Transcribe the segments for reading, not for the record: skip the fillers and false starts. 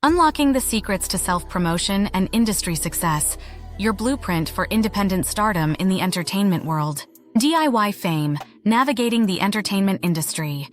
Unlocking the secrets to self-promotion and industry success, your blueprint for independent stardom in the entertainment world. DIY fame, navigating the entertainment industry.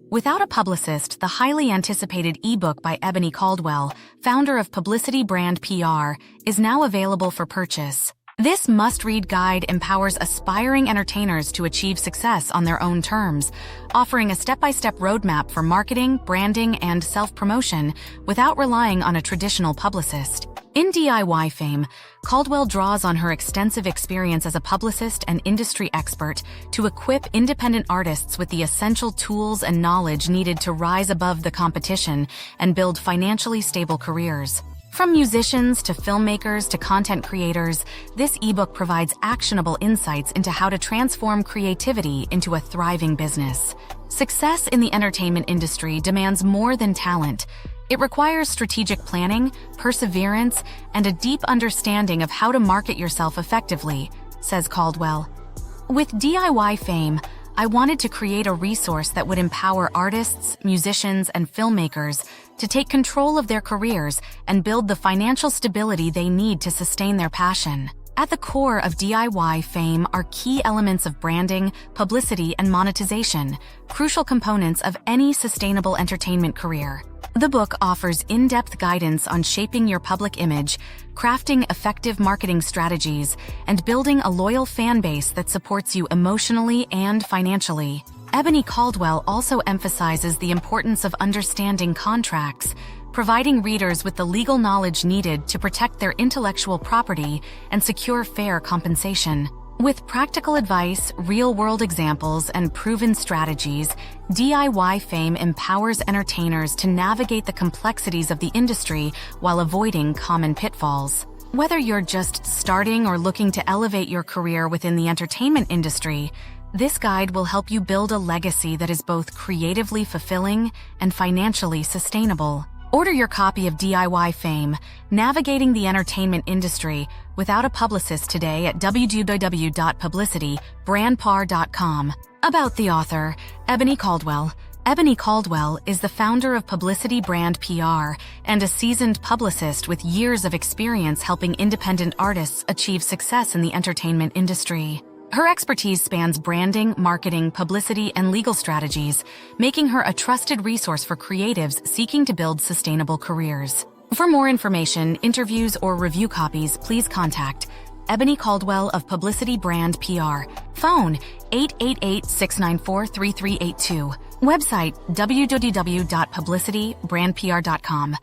Without a publicist, the highly anticipated ebook by Ebonie Caldwell, founder of Publicity Brand PR, is now available for purchase. This must-read guide empowers aspiring entertainers to achieve success on their own terms, offering a step-by-step roadmap for marketing, branding, and self-promotion without relying on a traditional publicist. In DIY fame, Caldwell draws on her extensive experience as a publicist and industry expert to equip independent artists with the essential tools and knowledge needed to rise above the competition and build financially stable careers. From musicians to filmmakers to content creators, this ebook provides actionable insights into how to transform creativity into a thriving business. Success in the entertainment industry demands more than talent. It requires strategic planning, perseverance, and a deep understanding of how to market yourself effectively, says Caldwell. With DIY fame, I wanted to create a resource that would empower artists, musicians, and filmmakers to take control of their careers and build the financial stability they need to sustain their passion. At the core of DIY fame are key elements of branding, publicity, and monetization, crucial components of any sustainable entertainment career. The book offers in-depth guidance on shaping your public image, crafting effective marketing strategies, and building a loyal fan base that supports you emotionally and financially. Ebonie Caldwell also emphasizes the importance of understanding contracts, providing readers with the legal knowledge needed to protect their intellectual property and secure fair compensation. With practical advice, real-world examples, and proven strategies, DIY fame empowers entertainers to navigate the complexities of the industry while avoiding common pitfalls. Whether you're just starting or looking to elevate your career within the entertainment industry, this guide will help you build a legacy that is both creatively fulfilling and financially sustainable. Order your copy of DIY fame, Navigating the Entertainment Industry Without a Publicist today at www.publicitybrandpr.com. About the author, Ebonie Caldwell. Ebonie Caldwell is the founder of Publicity Brand PR and a seasoned publicist with years of experience helping independent artists achieve success in the entertainment industry. Her expertise spans branding, marketing, publicity, and legal strategies, making her a trusted resource for creatives seeking to build sustainable careers. For more information, interviews, or review copies, please contact Ebonie Caldwell of Publicity Brand PR. Phone 888-694-3382. Website www.publicitybrandpr.com.